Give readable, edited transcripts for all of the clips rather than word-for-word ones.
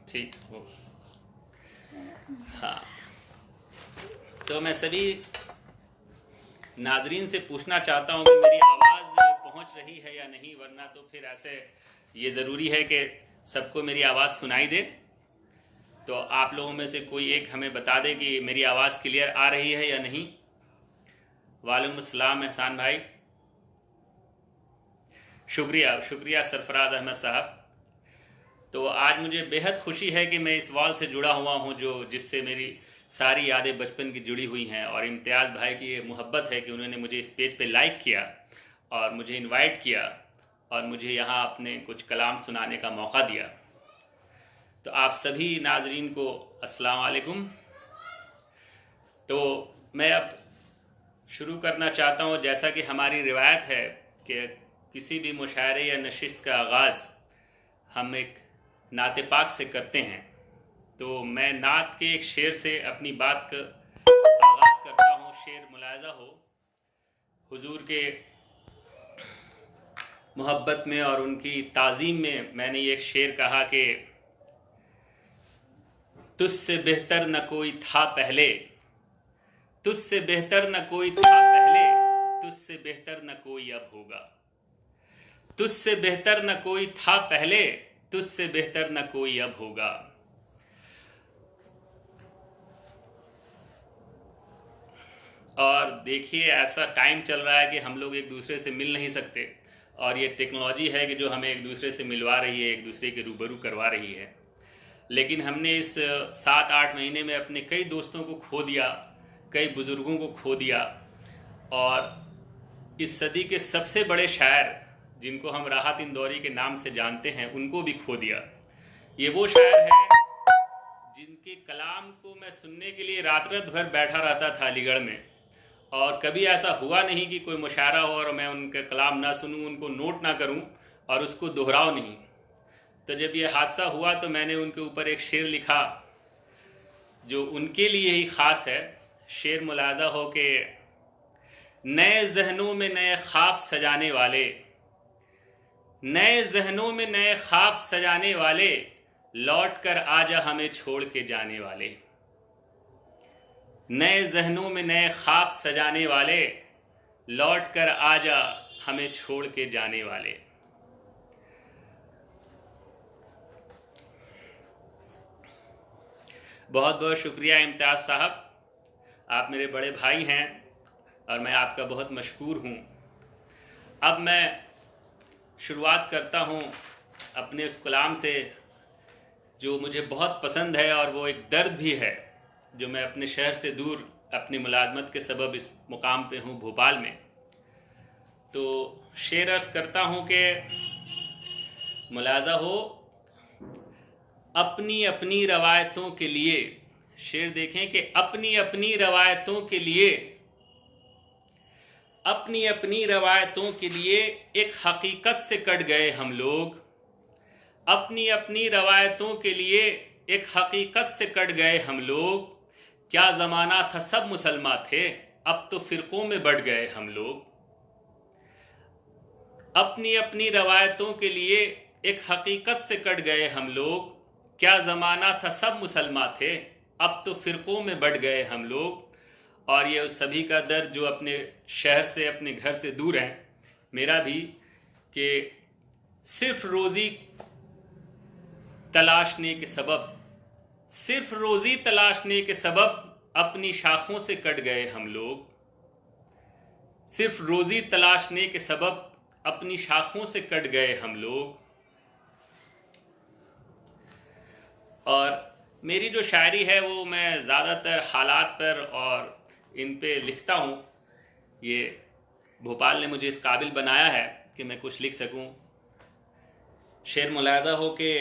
ठीक हो। हाँ, तो मैं सभी नाजरीन से पूछना चाहता हूँ कि मेरी आवाज़ पहुँच रही है या नहीं, वरना तो फिर ऐसे ये ज़रूरी है कि सबको मेरी आवाज़ सुनाई दे। तो आप लोगों में से कोई एक हमें बता दे कि मेरी आवाज़ क्लियर आ रही है या नहीं। वालेकुम अस्सलाम एहसान भाई, शुक्रिया शुक्रिया सरफराज अहमद साहब। तो आज मुझे बेहद खुशी है कि मैं इस वॉल से जुड़ा हुआ हूँ जो जिससे मेरी सारी यादें बचपन की जुड़ी हुई हैं, और इम्तियाज़ भाई की ये मोहब्बत है कि उन्होंने मुझे इस पेज पे लाइक किया और मुझे इनवाइट किया और मुझे यहाँ अपने कुछ कलाम सुनाने का मौका दिया। तो आप सभी नाजरीन को अस्सलाम वालेकुम। तो मैं अब शुरू करना चाहता हूँ। जैसा कि हमारी रिवायत है कि किसी भी मुशायरे या नशिस्त का आगाज़ हम एक नाते पाक से करते हैं, तो मैं नात के एक शेर से अपनी बात का आगाज़ करता हूँ। शेर मुलाहज़ा हो, हुजूर के मोहब्बत में और उनकी ताज़ीम में मैंने ये शेर कहा कि तुझसे बेहतर न कोई था पहले, तुझसे बेहतर न कोई था पहले, तुझसे बेहतर न कोई अब होगा। तुझसे बेहतर न कोई था पहले, तुझसे बेहतर न कोई अब होगा। और देखिए, ऐसा टाइम चल रहा है कि हम लोग एक दूसरे से मिल नहीं सकते, और ये टेक्नोलॉजी है कि जो हमें एक दूसरे से मिलवा रही है, एक दूसरे के रूबरू करवा रही है। लेकिन हमने इस 7-8 महीने में अपने कई दोस्तों को खो दिया, कई बुज़ुर्गों को खो दिया, और इस सदी के सबसे बड़े शायर जिनको हम राहत इंदौरी के नाम से जानते हैं उनको भी खो दिया। ये वो शायर हैं जिनके कलाम को मैं सुनने के लिए रात रात भर बैठा रहता था अलीगढ़ में, और कभी ऐसा हुआ नहीं कि कोई मुशायरा हो और मैं उनका कलाम ना सुनूं, उनको नोट ना करूं और उसको दोहराऊं नहीं। तो जब ये हादसा हुआ तो मैंने उनके ऊपर एक शेर लिखा जो उनके लिए ही ख़ास है। शेर मुलाजा हो के नए जहनों में नए ख्वाब सजाने वाले, नए जहनों में नए ख्वाब सजाने वाले, लौट कर आजा हमें छोड़ के जाने वाले। नए जहनों में नए ख्वाब सजाने वाले, लौट कर आजा हमें छोड़ के जाने वाले। बहुत बहुत शुक्रिया इम्तियाज़ साहब, आप मेरे बड़े भाई हैं और मैं आपका बहुत मशकूर हूँ। अब मैं शुरुआत करता हूँ अपने उस कलाम से जो मुझे बहुत पसंद है, और वो एक दर्द भी है जो मैं अपने शहर से दूर अपनी मुलाजमत के सबब इस मुकाम पे हूँ भोपाल में। तो शेर अर्ज़ करता हूँ कि मुलाजा हो अपनी अपनी रवायतों के लिए। शेर देखें कि अपनी अपनी रवायतों के लिए, अपनी अपनी रवायतों के लिए एक हकीकत से कट गए हम लोग। अपनी अपनी रवायतों के लिए एक हकीकत से कट गए हम लोग। क्या ज़माना था सब मुसलमान थे, अब तो फ़िरक़ों में बढ़ गए हम लोग। अपनी अपनी रवायतों के लिए एक हकीकत से कट गए हम लोग। क्या ज़माना था सब मुसलमान थे, अब तो फ़िरक़ों में बढ़ गए हम लोग। और ये उस सभी का दर्द जो अपने शहर से, अपने घर से दूर हैं, मेरा भी, कि सिर्फ रोज़ी तलाशने के सबब, सिर्फ रोज़ी तलाशने के सबब अपनी शाखों से कट गए हम लोग। सिर्फ रोज़ी तलाशने के सबब अपनी शाखों से कट गए हम लोग। और मेरी जो शायरी है वो मैं ज़्यादातर हालात पर और इन पे लिखता हूँ। ये भोपाल ने मुझे इस काबिल बनाया है कि मैं कुछ लिख सकूँ। शेर मुलाहज़ा हो कि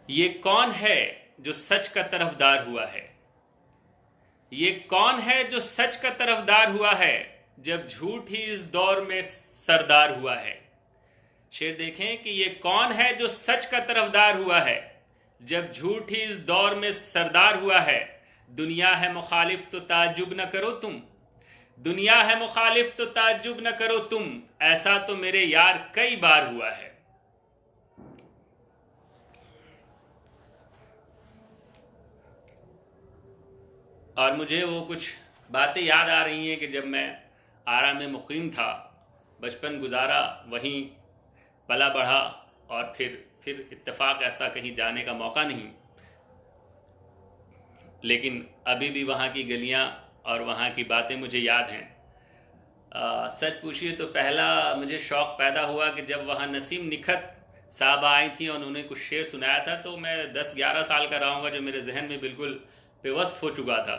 ये कौन है जो सच का तरफदार हुआ है, ये कौन है जो सच का तरफदार हुआ है, जब झूठ ही इस दौर में सरदार हुआ है। शेर देखें कि ये कौन है जो सच का तरफदार हुआ है, जब झूठ ही इस दौर में सरदार हुआ है। दुनिया है मुखालिफ तो ताज्जुब न करो तुम, दुनिया है मुखालिफ तो ताज्जुब न करो तुम, ऐसा तो मेरे यार कई बार हुआ है। और मुझे वो कुछ बातें याद आ रही हैं कि जब मैं आरा में मुकीम था, बचपन गुजारा वहीं, पला बढ़ा, और फिर इत्तेफाक ऐसा कहीं जाने का मौका नहीं, लेकिन अभी भी वहाँ की गलियाँ और वहाँ की बातें मुझे याद हैं। सच पूछिए तो पहला मुझे शौक़ पैदा हुआ कि जब वहाँ नसीम निखत साहबा आई थी और उन्होंने कुछ शेर सुनाया था, तो मैं 10-11 साल का रहा हूँगा, जो मेरे जहन में बिल्कुल पेवस्त हो चुका था।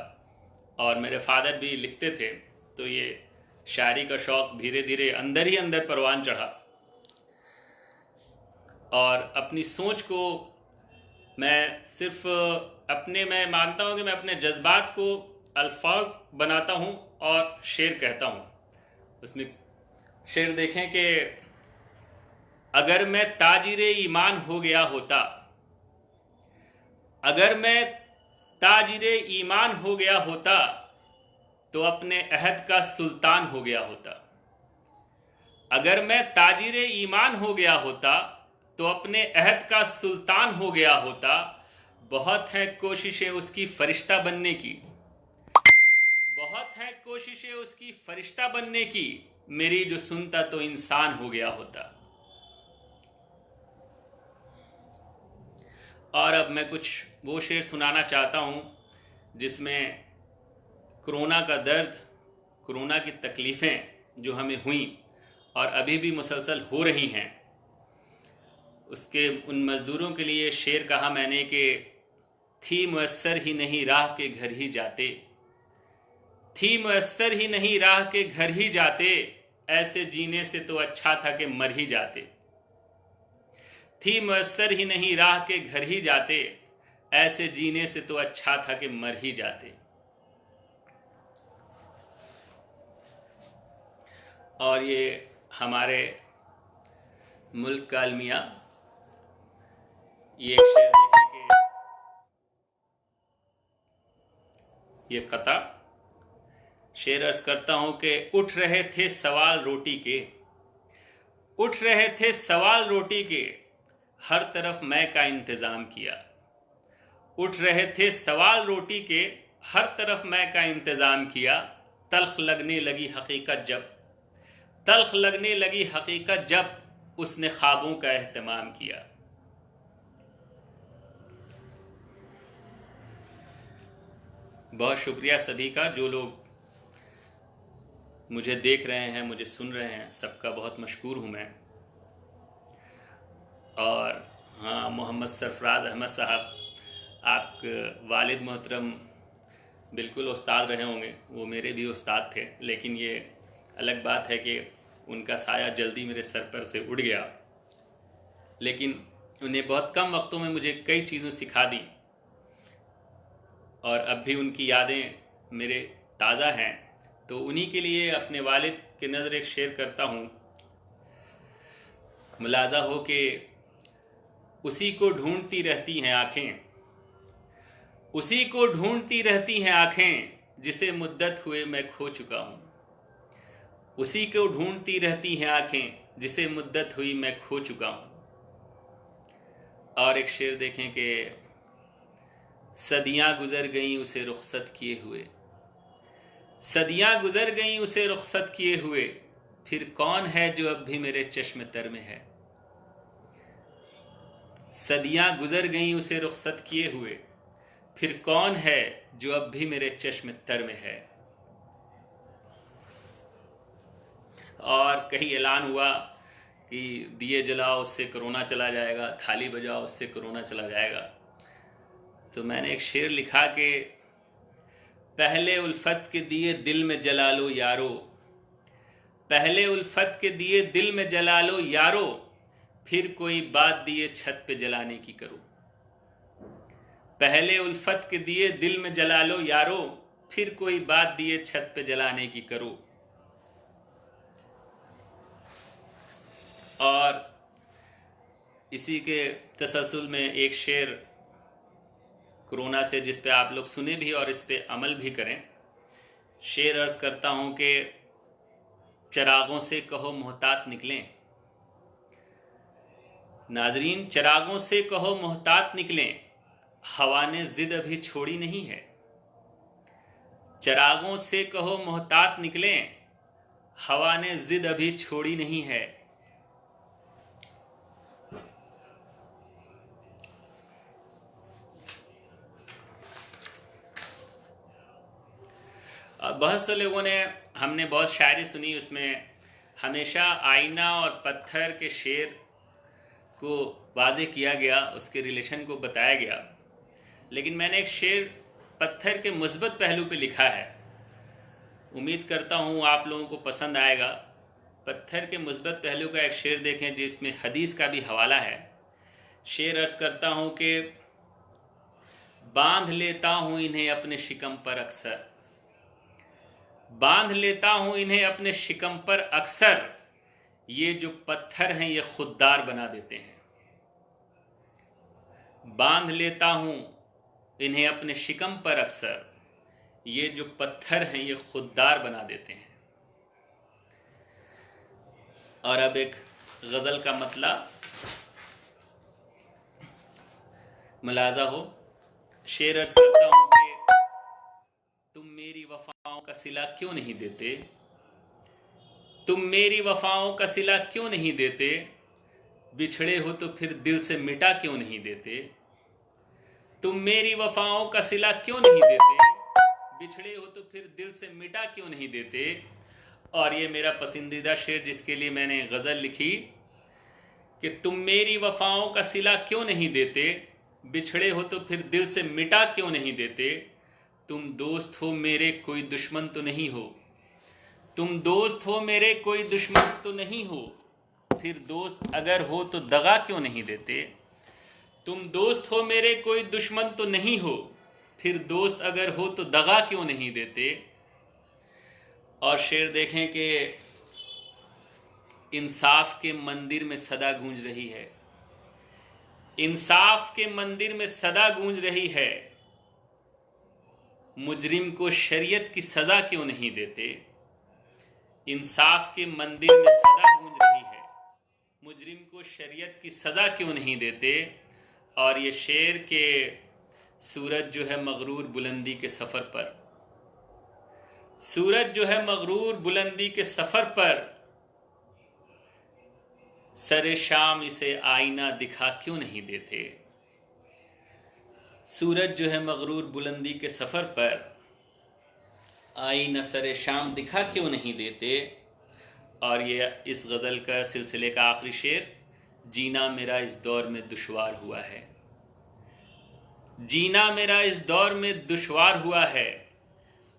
और मेरे फादर भी लिखते थे, तो ये शायरी का शौक़ धीरे धीरे अंदर ही अंदर परवान चढ़ा। और अपनी सोच को मैं सिर्फ मैं मानता हूँ कि मैं अपने जज्बात को अल्फाज बनाता हूँ और शेर कहता हूँ। उसमें शेर देखें कि अगर मैं ताजिरे ईमान हो गया होता, अगर मैं ताजिरे ईमान हो गया होता, तो अपने अहद का सुल्तान हो गया होता। अगर मैं ताजिरे ईमान हो गया होता, तो अपने अहद का सुल्तान हो गया होता। बहुत हैं कोशिशें उसकी फरिश्ता बनने की, बहुत हैं कोशिशें उसकी फरिश्ता बनने की, मेरी जो सुनता तो इंसान हो गया होता। और अब मैं कुछ वो शेर सुनाना चाहता हूँ जिसमें कोरोना का दर्द, कोरोना की तकलीफ़ें जो हमें हुई और अभी भी मुसलसल हो रही हैं, उसके उन मज़दूरों के लिए शेर कहा मैंने कि थी मुयस्सर ही नहीं राह के घर ही जाते, थी मुयस्सर ही नहीं राह के घर ही जाते, ऐसे जीने से तो अच्छा था कि मर ही जाते। थी मुयस्सर ही नहीं राह के घर ही जाते, ऐसे जीने से तो अच्छा था कि मर ही जाते। और ये हमारे मुल्क का अलमिया, ये एक शेर देखिए कि ये कता शेर अर्ज करता हूँ कि उठ रहे थे सवाल रोटी के, उठ रहे थे सवाल रोटी के, हर तरफ मैं का इंतज़ाम किया। उठ रहे थे सवाल रोटी के, हर तरफ मैं का इंतज़ाम किया। तल्ख लगने लगी हकीकत जब, तल्ख लगने लगी हकीकत जब, उसने ख्वाबों का एहतमाम किया। बहुत शुक्रिया सभी का, जो लोग मुझे देख रहे हैं, मुझे सुन रहे हैं, सबका बहुत मशकूर हूँ मैं। और हाँ, मोहम्मद सरफराज अहमद साहब, आपके वालिद मोहतरम बिल्कुल उस्ताद रहे होंगे, वो मेरे भी उस्ताद थे, लेकिन ये अलग बात है कि उनका साया जल्दी मेरे सर पर से उड़ गया। लेकिन उन्हें बहुत कम वक्तों में मुझे कई चीज़ें सिखा दी, और अब भी उनकी यादें मेरे ताज़ा हैं। तो उन्हीं के लिए अपने वालिद के नज़र एक शेर करता हूँ। मुलाजा हो कि उसी को ढूंढती रहती हैं आँखें, उसी को ढूंढती रहती हैं आँखें, जिसे मुद्दत हुए मैं खो चुका हूँ। उसी को ढूंढती रहती हैं आँखें, जिसे मुद्दत हुई मैं खो चुका हूँ। और एक शेर देखें कि सदियाँ गुज़र गईं उसे रुखसत किए हुए, सदियाँ गुज़र गईं उसे रुखसत किए हुए, फिर कौन है जो अब भी मेरे चश्म तर में है। सदियाँ गुज़र गईं उसे रुखसत किए हुए, फिर कौन है जो अब भी मेरे चश्म तर में है। और कहीं ऐलान हुआ कि दिए जलाओ उससे कोरोना चला जाएगा, थाली बजाओ उससे कोरोना चला जाएगा। तो मैंने एक शेर लिखा कि पहले उल्फत के दिए दिल में जला लो यारो, पहले उल्फत के दिए दिल में जला लो यारो, फिर कोई बात दिए छत पे जलाने की करो। पहले उल्फत के दिए दिल में जला लो यारो, फिर कोई बात दिए छत पे जलाने की करो। और इसी के तसलसल में एक शेर कोरोना से, जिस पे आप लोग सुने भी और इस पे अमल भी करें। शेर अर्ज करता हूँ कि चरागों से कहो मोहतात निकलें, नाजरीन चरागों से कहो मोहतात निकलें, हवा ने जिद अभी छोड़ी नहीं है। चरागों से कहो मोहतात निकलें, हवा ने जिद अभी छोड़ी नहीं है। बहुत से लोगों ने, हमने बहुत शायरी सुनी, उसमें हमेशा आईना और पत्थर के शेर को वाज़े किया गया, उसके रिलेशन को बताया गया। लेकिन मैंने एक शेर पत्थर के मुस्बत पहलू पे लिखा है, उम्मीद करता हूँ आप लोगों को पसंद आएगा। पत्थर के मुस्बत पहलू का एक शेर देखें जिसमें हदीस का भी हवाला है। शेर अर्ज़ करता हूँ कि बांध लेता हूँ इन्हें अपने शिकम पर अक्सर, बांध लेता हूँ इन्हें अपने शिकम पर अक्सर, ये जो पत्थर हैं ये खुददार बना देते हैं। बांध लेता हूँ इन्हें अपने शिकम पर अक्सर, ये जो पत्थर हैं ये खुददार बना देते हैं। और अब एक गज़ल का मतलब मुलाजा हो। शेर अर्ज़ करता हूँ कि तुम मेरी वफ़ाओं का सिला क्यों नहीं देते, तुम मेरी वफ़ाओं का सिला क्यों नहीं देते, बिछड़े हो तो फिर दिल से मिटा क्यों नहीं देते। तुम मेरी वफ़ाओं का सिला क्यों नहीं देते, बिछड़े हो तो फिर दिल से मिटा क्यों नहीं देते। और ये मेरा पसंदीदा शेर जिसके लिए मैंने गज़ल लिखी कि तुम मेरी वफ़ाओं का सिला क्यों नहीं देते, बिछड़े हो तो फिर दिल से मिटा क्यों नहीं देते। तुम दोस्त हो मेरे कोई दुश्मन तो नहीं हो, तुम दोस्त हो मेरे कोई दुश्मन तो नहीं हो, फिर दोस्त अगर हो तो दगा क्यों नहीं देते। तुम दोस्त हो मेरे कोई दुश्मन तो नहीं हो, फिर दोस्त अगर हो तो दगा क्यों नहीं देते। और शेर देखें कि इंसाफ के मंदिर में सदा गूंज रही है, इंसाफ के मंदिर में सदा गूंज रही है, मुजरिम को शरीयत की सज़ा क्यों नहीं देते। इंसाफ के मंदिर में सदा गूंज रही है, मुजरिम को शरीयत की सज़ा क्यों नहीं देते। और ये शेर के सूरज जो है मगरूर बुलंदी के सफ़र पर, सूरज जो है मगरूर बुलंदी के सफ़र पर, सरे शाम इसे आईना दिखा क्यों नहीं देते। सूरज जो है मगरूर बुलंदी के सफ़र पर, आईना सरे शाम दिखा क्यों नहीं देते। और ये इस गज़ल का सिलसिले का आखिरी शेर, जीना मेरा इस दौर में दुश्वार हुआ है, जीना मेरा इस दौर में दुश्वार हुआ है,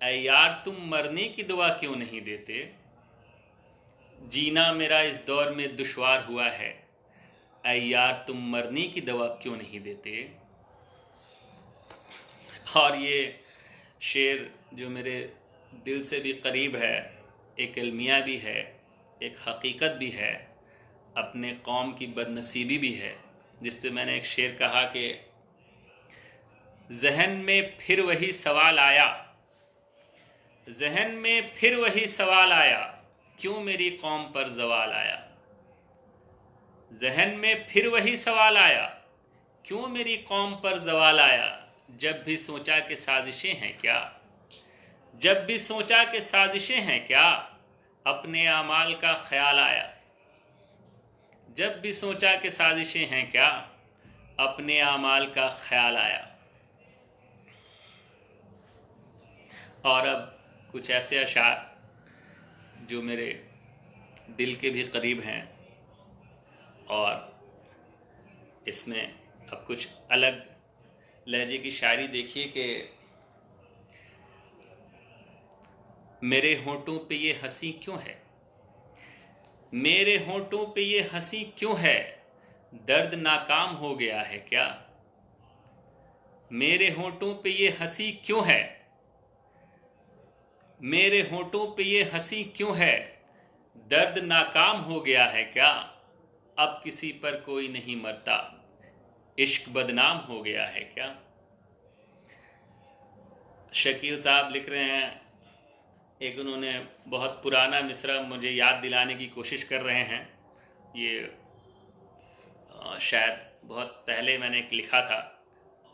ऐ यार तुम मरने की दुआ क्यों नहीं देते। जीना मेरा इस दौर में दुश्वार हुआ है, ऐ यार तुम मरने की दवा क्यों नहीं देते। और ये शेर जो मेरे दिल से भी करीब है, एक अलमिया भी है, एक हकीकत भी है, अपने कौम की बदनसीबी भी है, जिस पे मैंने एक शेर कहा कि जहन में फिर वही सवाल आया, जहन में फिर वही सवाल आया, क्यों मेरी कौम पर जवाल आया। जहन में फिर वही सवाल आया, क्यों मेरी कौम पर जवाल आया। जब भी सोचा कि साजिशें हैं क्या, जब भी सोचा कि साजिशें हैं क्या, अपने आमाल का ख्याल आया। जब भी सोचा कि साजिशें हैं क्या, अपने आमाल का ख्याल आया। और अब कुछ ऐसे अशार जो मेरे दिल के भी करीब हैं, और इसमें अब कुछ अलग लहजे की शायरी देखिए कि मेरे होंठों पे ये हंसी क्यों है, मेरे होंठों पे ये हंसी क्यों है, दर्द नाकाम हो गया है क्या। मेरे होंठों पे ये हंसी क्यों है, मेरे होंठों पे ये हंसी क्यों है, दर्द नाकाम हो गया है क्या। अब किसी पर कोई नहीं मरता, इश्क बदनाम हो गया है क्या। शकील साहब लिख रहे हैं, एक उन्होंने बहुत पुराना मिसरा मुझे याद दिलाने की कोशिश कर रहे हैं। ये शायद बहुत पहले मैंने एक लिखा था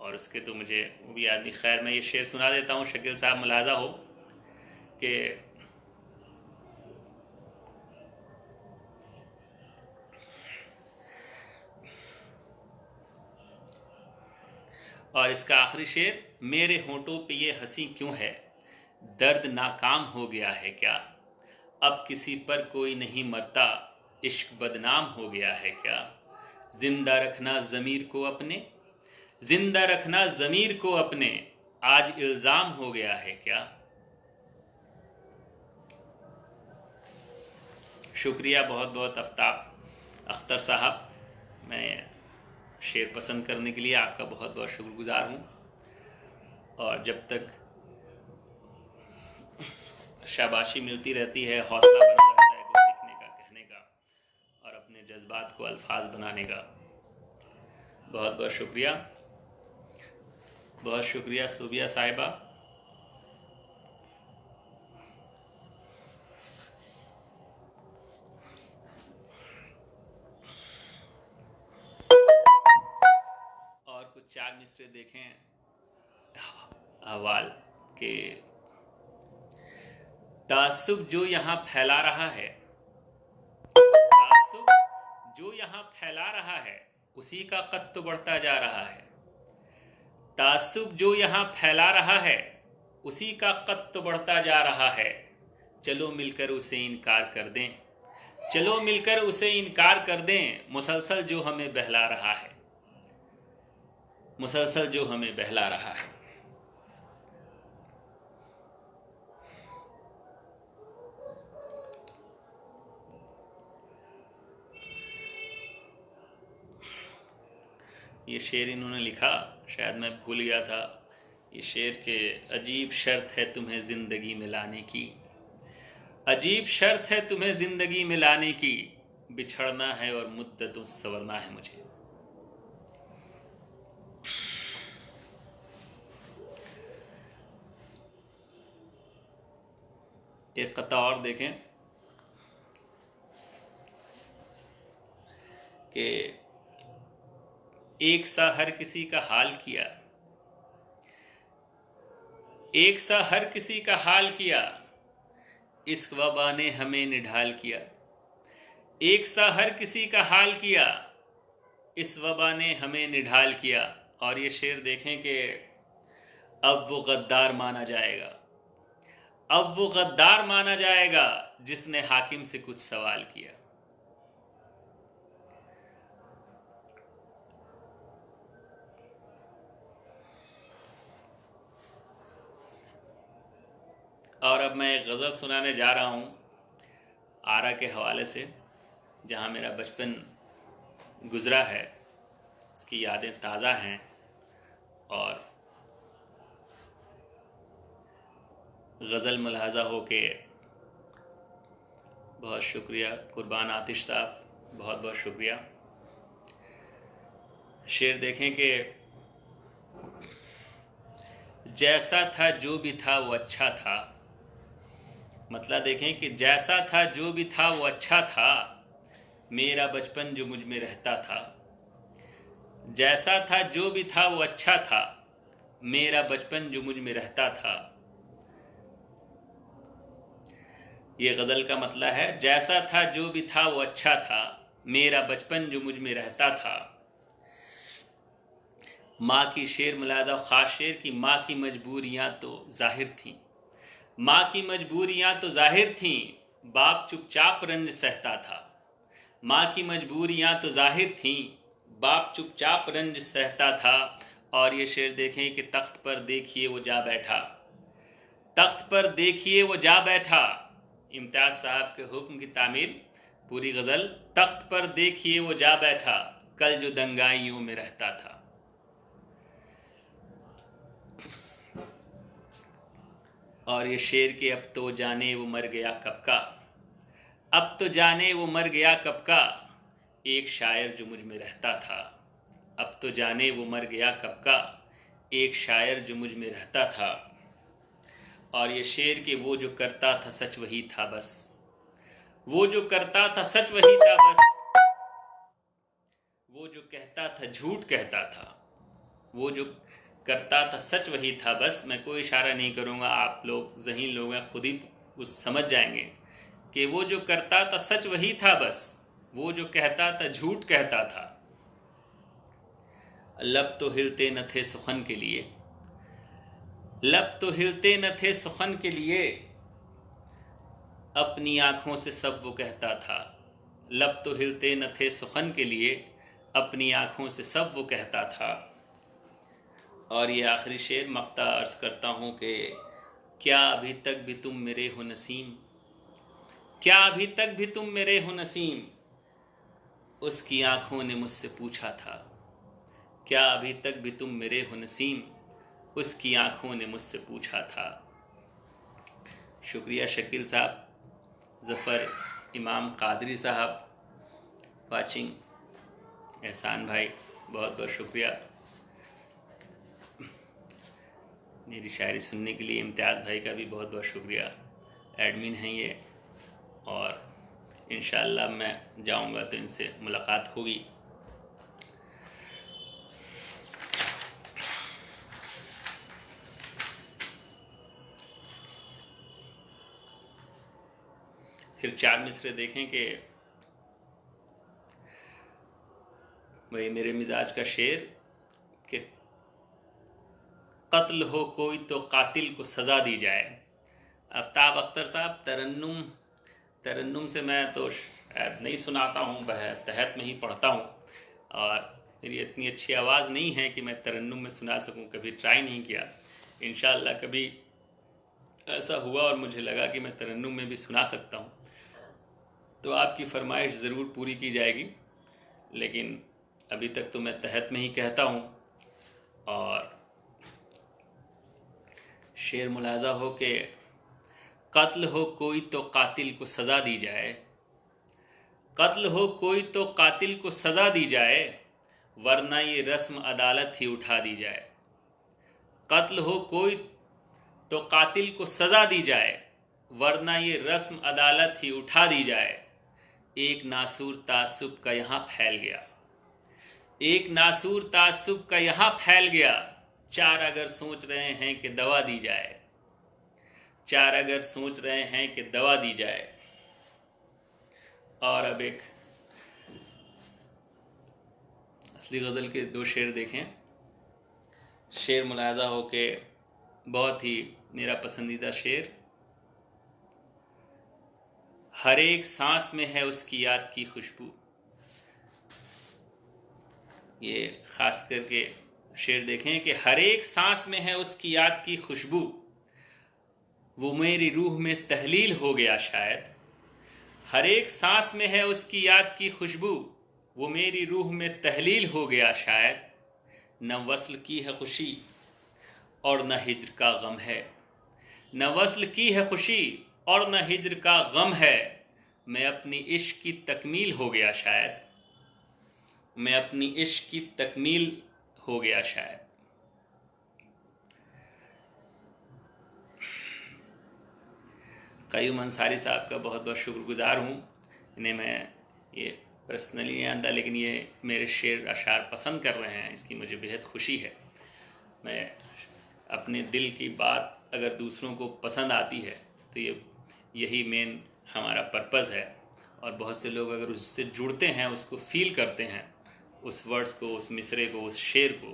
और उसके तो मुझे वो भी याद नहीं। खैर मैं ये शेर सुना देता हूँ, शकील साहब मुलाजा हो। कि और इसका आखिरी शेर, मेरे होंठों पे ये हंसी क्यों है, दर्द नाकाम हो गया है क्या, अब किसी पर कोई नहीं मरता, इश्क बदनाम हो गया है क्या, जिंदा रखना ज़मीर को अपने, जिंदा रखना ज़मीर को अपने, आज इल्ज़ाम हो गया है क्या। शुक्रिया बहुत बहुत आफ्ताब अख्तर साहब, मैं शेर पसंद करने के लिए आपका बहुत बहुत शुक्रगुजार हूँ। और जब तक शाबाशी मिलती रहती है, हौसला बना रहता है कुछ लिखने का, कहने का और अपने जज्बात को अल्फाज बनाने का। बहुत बहुत शुक्रिया, बहुत शुक्रिया सूबिया साहिबा। और कुछ चार मिसरे देखें अहवाल के, तासुब जो यहाँ फैला रहा है, तासुब जो यहाँ फैला रहा है, उसी का कद तो बढ़ता जा रहा है। तासुब जो यहाँ फैला रहा है, उसी का कद तो बढ़ता जा रहा है। चलो मिलकर उसे इनकार कर दें, चलो मिलकर उसे इनकार कर दें, मुसलसल जो हमें बहला रहा है, मुसलसल जो हमें बहला रहा है। ये शेर इन्होंने लिखा, शायद मैं भूल गया था ये शेर के, अजीब शर्त है तुम्हें ज़िंदगी में लाने की, अजीब शर्त है तुम्हें ज़िंदगी में लाने की, बिछड़ना है और मुद्दतों संवरना है मुझे। एक कता और देखें कि एक सा हर किसी का हाल किया, एक सा हर किसी का हाल किया, इस वबा ने हमें निढाल किया, एक सा हर किसी का हाल किया, इस वबा ने हमें निढाल किया। और ये शेर देखें कि अब वो गद्दार माना जाएगा, अब वो गद्दार माना जाएगा जिसने हाकिम से कुछ सवाल किया। और अब मैं एक गज़ल सुनाने जा रहा हूँ आरा के हवाले से, जहाँ मेरा बचपन गुज़रा है, इसकी यादें ताज़ा हैं। और गज़ल मुलाहज़ा हो के बहुत शुक्रिया कुर्बान आतिश साहब, बहुत बहुत शुक्रिया। शेर देखें कि जैसा था जो भी था वो अच्छा था, मतलब देखें कि जैसा था जो भी था वो अच्छा था, मेरा बचपन जो मुझ में रहता था, जैसा था जो भी था वो अच्छा था, मेरा बचपन जो मुझ में रहता था। ये गज़ल का मतलब है, जैसा था जो भी था वो अच्छा था, मेरा बचपन जो मुझ में रहता था। माँ की शेर मुलादा ख़ास शेर की, माँ की मजबूरियाँ तो ज़ाहिर थीं, माँ की मजबूरियाँ तो ज़ाहिर थीं, बाप चुपचाप रंज सहता था। माँ की मजबूरियाँ तो ज़ाहिर थीं, बाप चुपचाप रंज सहता था। और ये शेर देखें कि तख्त पर देखिए वो जा बैठा, तख्त पर देखिए वो जा बैठा, इम्तियाज़ साहब के हुक्म की तामील, पूरी गज़ल। तख्त पर देखिए वो जा बैठा, कल जो दंगाइयों में रहता था। और ये शेर के अब तो जाने वो मर गया कब का, अब तो जाने वो मर गया कब का, एक शायर जो मुझ में रहता था। अब तो जाने वो मर गया कब का, एक शायर जो मुझ में रहता था। और ये शेर के वो जो करता था सच वही था बस, वो जो करता था सच वही था बस, वो जो कहता था झूठ कहता था, वो जो करता था सच वही था बस। मैं कोई इशारा नहीं करूँगा, आप लोग ज़हीन लोग हैं, खुद ही वो समझ जाएंगे कि वो जो करता था सच वही था, बस वो जो कहता था झूठ कहता था। लब तो हिलते न थे सुखन के लिए, लब तो हिलते न थे सुखन के लिए, अपनी आंखों से सब वो कहता था। लब तो हिलते न थे सुखन के लिए, अपनी आंखों से सब वो कहता था। और ये आखिरी शेर मक्ता अर्ज़ करता हूँ कि क्या अभी तक भी तुम मेरे हो नसीम, क्या अभी तक भी तुम मेरे हो नसीम, उसकी आंखों ने मुझसे पूछा था। क्या अभी तक भी तुम मेरे हो नसीम, उसकी आंखों ने मुझसे पूछा था। शुक्रिया शकील साहब, ज़फ़र इमाम कादरी साहब वाचिंग, एहसान भाई बहुत बहुत शुक्रिया मेरी शायरी सुनने के लिए। इम्तियाज़ भाई का भी बहुत बहुत शुक्रिया, एडमिन हैं ये, और इंशाअल्लाह मैं जाऊंगा तो इनसे मुलाकात होगी। फिर 4 मिसरे देखें कि वही मेरे मिजाज का शेर कि कत्ल हो कोई तो कातिल को सज़ा दी जाए। आफ्ताब अख्तर साहब, तरन्नुम से मैं तो शायद नहीं सुनाता हूँ, वह तहत में ही पढ़ता हूँ, और मेरी इतनी अच्छी आवाज़ नहीं है कि मैं तरन्नुम में सुना सकूँ, कभी ट्राई नहीं किया। इंशाअल्लाह कभी ऐसा हुआ और मुझे लगा कि मैं तरन्नुम में भी सुना सकता हूँ तो आपकी फरमाइश ज़रूर पूरी की जाएगी, लेकिन अभी तक तो मैं तहत में ही कहता हूँ। और शेर मुलाजा हो कि कत्ल हो कोई तो कातिल को सज़ा दी जाए, कत्ल हो कोई तो कातिल को सज़ा दी जाए, वरना ये रस्म अदालत ही उठा दी जाए। कत्ल हो कोई तो कातिल को सज़ा दी जाए, वरना ये रस्म अदालत ही उठा दी जाए। एक नासूर तासुब का यहाँ फैल गया, एक नासूर तासुब का यहाँ फैल गया, चार अगर सोच रहे हैं कि दवा दी जाए, चार अगर सोच रहे हैं कि दवा दी जाए। और अब एक असली गज़ल के 2 शेर देखें। शेर मुलाजा हो के बहुत ही मेरा पसंदीदा शेर, हर एक सांस में है उसकी याद की खुशबू। ये ख़ास करके शेर देखें कि हर एक सांस में है उसकी याद की खुशबू, वो मेरी रूह में तहलील हो गया शायद। हर एक सांस में है उसकी याद की खुशबू, वो मेरी रूह में तहलील हो गया शायद। न वस्ल की है खुशी और न हिज्र का गम है, न वस्ल की है खुशी और न हिज्र का गम है। मैं अपनी इश्क की तकमील हो गया शायद, मैं अपनी इश्क की तकमील हो गया शायद। क़य्यूम अंसारी साहब का बहुत बहुत शुक्रगुज़ार हूँ। इन्हें मैं ये पर्सनली नहीं आता, लेकिन ये मेरे शेर अशार पसंद कर रहे हैं, इसकी मुझे बेहद खुशी है। मैं अपने दिल की बात अगर दूसरों को पसंद आती है तो यही मेन हमारा पर्पज़ है। और बहुत से लोग अगर उससे जुड़ते हैं, उसको फ़ील करते हैं, उस वर्ड्स को, उस मिसरे को, उस शेर को,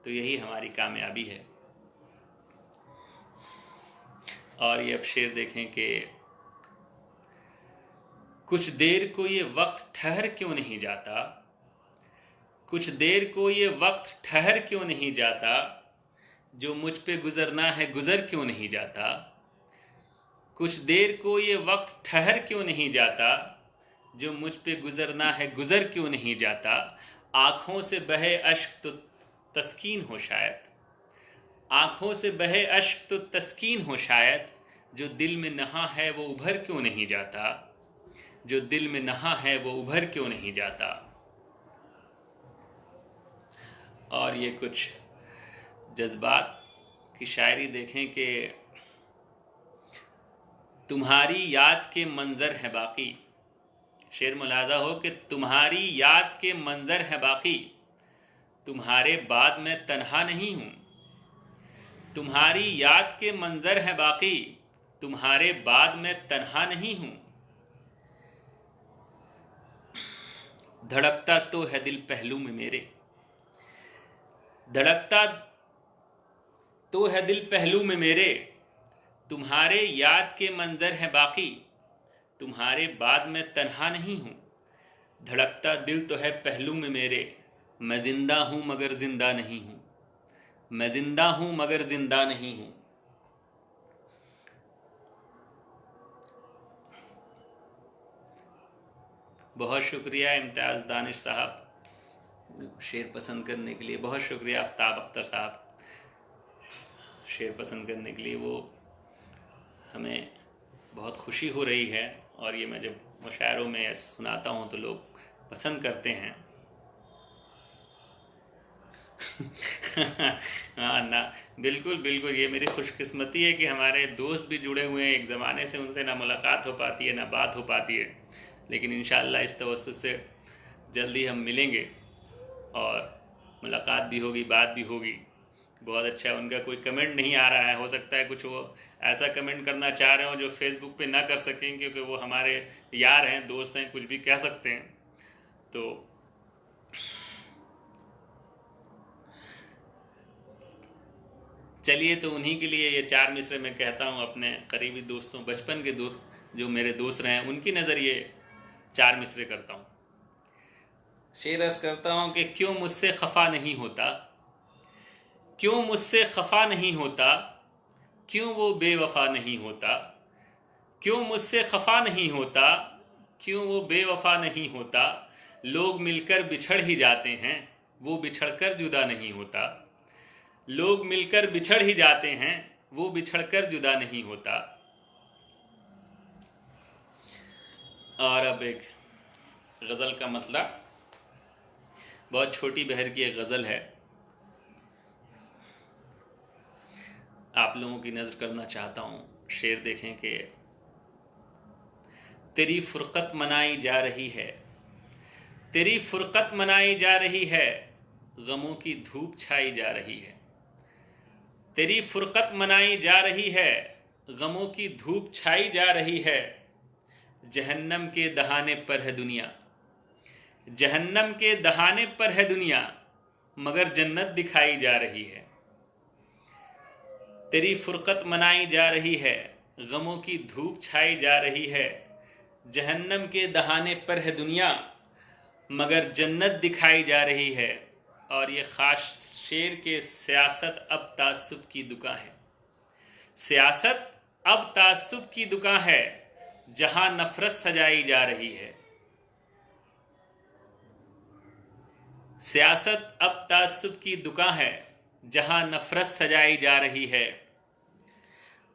तो यही हमारी कामयाबी है। और ये अब शेर देखें कि कुछ देर को ये वक्त ठहर क्यों नहीं जाता, कुछ देर को ये वक्त ठहर क्यों नहीं जाता, जो मुझ पे गुज़रना है गुज़र क्यों नहीं जाता। कुछ देर को ये वक्त ठहर क्यों नहीं जाता, जो मुझ पे गुज़रना है गुज़र क्यों नहीं जाता। आँखों से बहे अश्क तो तस्कीन हो शायद, आँखों से बहे अश्क तो तस्कीन हो शायद, जो दिल में नहा है वो उभर क्यों नहीं जाता, जो दिल में नहा है वो उभर क्यों नहीं जाता। और ये कुछ जज्बात की शायरी देखें कि तुम्हारी याद के मंज़र है बाकी। शेर मुलाजा हो कि तुम्हारी याद के मंज़र है बाकी, तुम्हारे बाद मैं तन्हा नहीं हूँ। तुम्हारी याद के मंज़र है बाकी, तुम्हारे बाद मैं तन्हा नहीं हूँ। धड़कता तो है दिल पहलू में मेरे, धड़कता तो है दिल पहलू में मेरे, तुम्हारे याद के मंजर हैं बाकी, तुम्हारे बाद मैं तन्हा नहीं हूँ। धड़कता दिल तो है पहलू में मेरे, मैं जिंदा हूँ मगर जिंदा नहीं हूँ, मैं जिंदा हूँ मगर जिंदा नहीं हूँ। बहुत शुक्रिया इम्तियाज़ दानिश साहब शेर पसंद करने के लिए, बहुत शुक्रिया आफ्ताब अख्तर साहब शेर पसंद करने के लिए। वो हमें बहुत खुशी हो रही है और ये मैं जब मुशायरों में सुनाता हूँ तो लोग पसंद करते हैं। हाँ ना, बिल्कुल बिल्कुल, ये मेरी खुशकिस्मती है कि हमारे दोस्त भी जुड़े हुए हैं। एक ज़माने से उनसे ना मुलाकात हो पाती है ना बात हो पाती है, लेकिन इंशाअल्लाह इस तवस्सुत से जल्दी हम मिलेंगे और मुलाकात भी होगी, बात भी होगी। बहुत अच्छा, उनका कोई कमेंट नहीं आ रहा है, हो सकता है कुछ वो ऐसा कमेंट करना चाह रहे हो जो फेसबुक पे ना कर सकें, क्योंकि वो हमारे यार हैं, दोस्त हैं, कुछ भी कह सकते हैं। तो चलिए, तो उन्हीं के लिए ये 4 मिसरे मैं कहता हूँ अपने करीबी दोस्तों, बचपन के दोस्त जो मेरे दोस्त रहे हैं, उनकी नज़र ये 4 मिसरे करता हूँ। शेर अर्ज़ करता हूँ कि क्यों मुझसे खफा नहीं होता, क्यों मुझसे खफा नहीं होता, क्यों वो बेवफा नहीं होता, क्यों मुझसे खफा नहीं होता, क्यों वो बेवफा नहीं होता। लोग मिलकर बिछड़ ही जाते हैं, वो बिछड़कर जुदा नहीं होता। लोग मिलकर बिछड़ ही जाते हैं, वो बिछड़कर जुदा नहीं होता। और अब एक गज़ल का मतलब, बहुत छोटी बहर की एक गज़ल है, आप लोगों की नज़र करना चाहता हूँ। शेर देखें कि तेरी फ़ुरक़त मनाई जा रही है, तेरी फ़ुरक़त मनाई जा रही है, गमों की धूप छाई जा रही है। तेरी फ़ुरक़त मनाई जा रही है, गमों की धूप छाई जा रही है। जहन्नम के दहाने पर है दुनिया, जहन्नम के दहाने पर है दुनिया, मगर जन्नत दिखाई जा रही है। तेरी फ़ुरक़त मनाई जा रही है, गमों की धूप छाई जा रही है। जहन्नम के दहाने पर है दुनिया, मगर जन्नत दिखाई जा रही है। और ये ख़ास शेर के सियासत अब तासुब की दुकान है, सियासत अब तासुब की दुकान है, जहाँ नफ़रत सजाई जा रही है। सियासत अब तासुब की दुकान है, जहाँ नफ़रत सजाई जा रही है।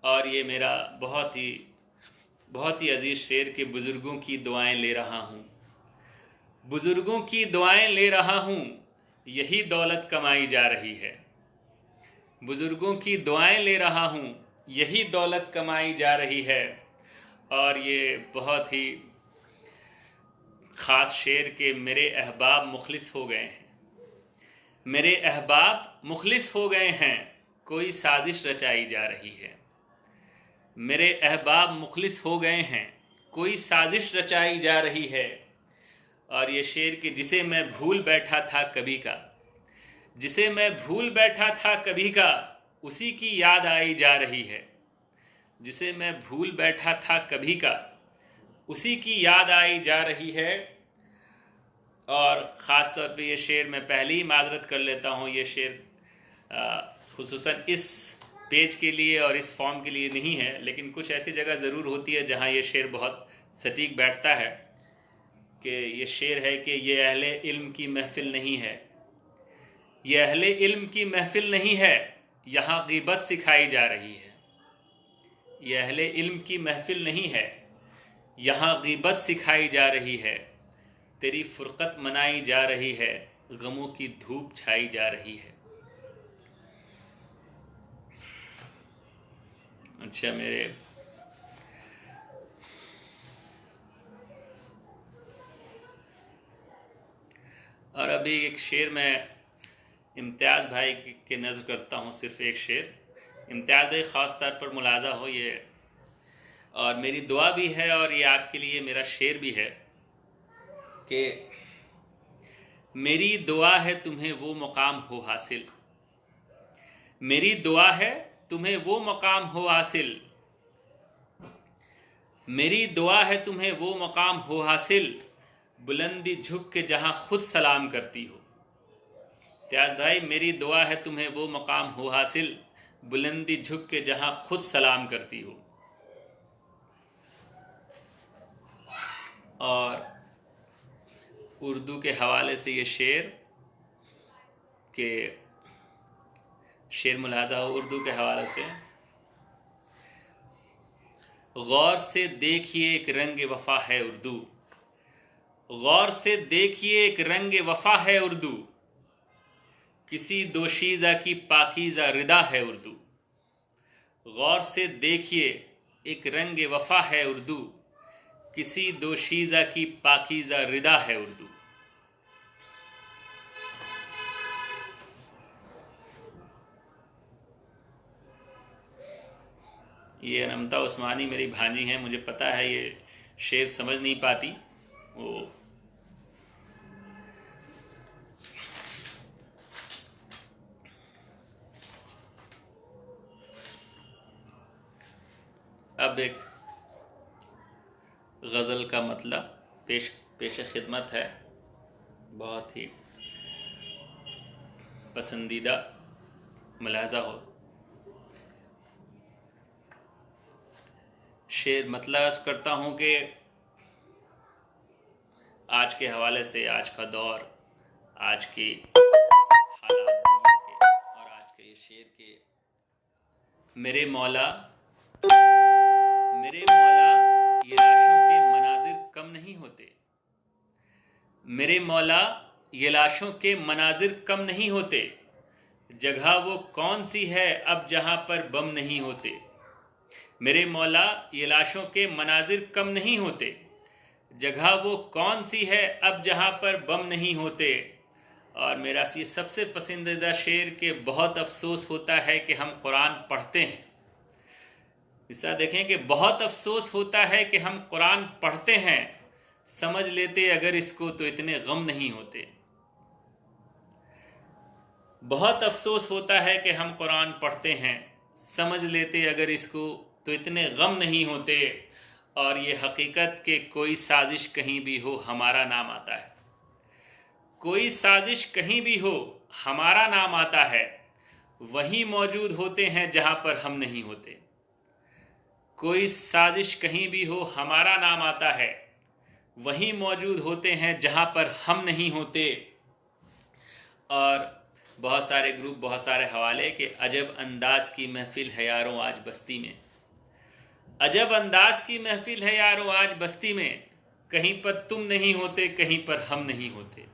और ये मेरा बहुत ही अजीज़ शेर के बुज़ुर्गों की दुआएं ले रहा हूँ, बुज़ुर्गों की दुआएं ले रहा हूँ, यही दौलत कमाई जा रही है। बुज़ुर्गों की दुआएं ले रहा हूँ, यही दौलत कमाई जा रही है। और ये बहुत ही ख़ास शेर के मेरे अहबाब मुखलिस हो गए हैं, मेरे अहबाब मुखलिस हो गए हैं, कोई साजिश रचाई जा रही है। मेरे अहबाब मुखलिस हो गए हैं, कोई साजिश रचाई जा रही है। और ये शेर कि जिसे मैं भूल बैठा था कभी का, जिसे मैं भूल बैठा था कभी का, उसी की याद आई जा रही है। जिसे मैं भूल बैठा था कभी का, उसी की याद आई जा रही है। और ख़ास तौर पे ये शेर मैं पहले ही माजरत कर लेता हूँ, ये शेर खुसूसन इस पेज के लिए और इस फॉर्म के लिए नहीं है, लेकिन कुछ ऐसी जगह ज़रूर होती है जहाँ ये शेर बहुत सटीक बैठता है। कि ये शेर है कि ये अहले इल्म की महफ़िल नहीं है, ये अहले इल्म की महफ़िल नहीं है, यहाँ ग़ीबत सिखाई जा रही है। ये अहले इल्म की महफ़िल नहीं है, यहाँ ग़ीबत सिखाई जा रही है। तेरी फ़ुरक़त मनाई जा रही है, गमों की धूप छाई जा रही है। अच्छा, मेरे और अभी एक शेर मैं इम्तियाज़ भाई के नज़र करता हूँ, सिर्फ़ एक शेर। इम्तियाज़ भाई ख़ास तौर पर मुलाज़ा हो, ये और मेरी दुआ भी है और ये आपके लिए मेरा शेर भी है कि मेरी दुआ है तुम्हें वो मकाम हो हासिल, मेरी दुआ है तुम्हें वो मकाम हो हासिल, मेरी दुआ है तुम्हें वो मकाम हो हासिल, बुलंदी झुक के जहां खुद सलाम करती हो। इम्तियाज़ भाई, मेरी दुआ है तुम्हें वो मकाम हो हासिल, बुलंदी झुक के जहां खुद सलाम करती हो। और उर्दू के हवाले से ये शेर मुलाजा हो उर्दू के हवाले से। गौर से देखिए एक रंग वफा है उर्दू, गौर से देखिए एक रंग वफा है उर्दू, किसी दोशीज़ा की पाकीज़ा रिदा है उर्दू। गौर से देखिए एक रंग वफा है उर्दू, किसी दोशीज़ा की पाकीज़ा रिदा है उर्दू। ये अनमता उस्मानी मेरी भांजी हैं, मुझे पता है ये शेर समझ नहीं पाती। वो अब एक गज़ल का मतलब पेश खिदमत है, बहुत ही पसंदीदा मुलाजा हो। शेर मतलब अर्ज़ करता हूँ कि आज के हवाले से, आज का दौर, आज की हालात दुनिया के और आज के ये शेर के, मेरे मौला ये लाशों के मनाजिर कम नहीं होते, मेरे मौला ये लाशों के मनाजिर कम नहीं होते, जगह वो कौन सी है अब जहाँ पर बम नहीं होते। मेरे मौला ये लाशों के मनाजिर कम नहीं होते, जगह वो कौन सी है अब जहाँ पर बम नहीं होते। और मेरा ये सबसे पसंदीदा शेर के बहुत अफसोस होता है कि हम कुरान पढ़ते हैं। ऐसा देखें कि बहुत अफसोस होता है कि हम कुरान पढ़ते हैं, समझ लेते अगर इसको तो इतने गम नहीं होते। बहुत अफसोस होता है कि हम कुरान पढ़ते हैं, समझ लेते अगर इसको तो इतने गम नहीं होते। और ये हकीकत के कोई साजिश कहीं भी हो हमारा नाम आता है, कोई साजिश कहीं भी हो हमारा नाम आता है, वहीं मौजूद होते हैं जहां पर हम नहीं होते। कोई साजिश कहीं भी हो हमारा नाम आता है, वहीं मौजूद होते हैं जहां पर हम नहीं होते। और बहुत सारे ग्रुप, बहुत सारे हवाले के अजब अंदाज की महफिल है यारों आज बस्ती में, अजब अंदाज की महफिल है यारों आज बस्ती में, कहीं पर तुम नहीं होते, कहीं पर हम नहीं होते।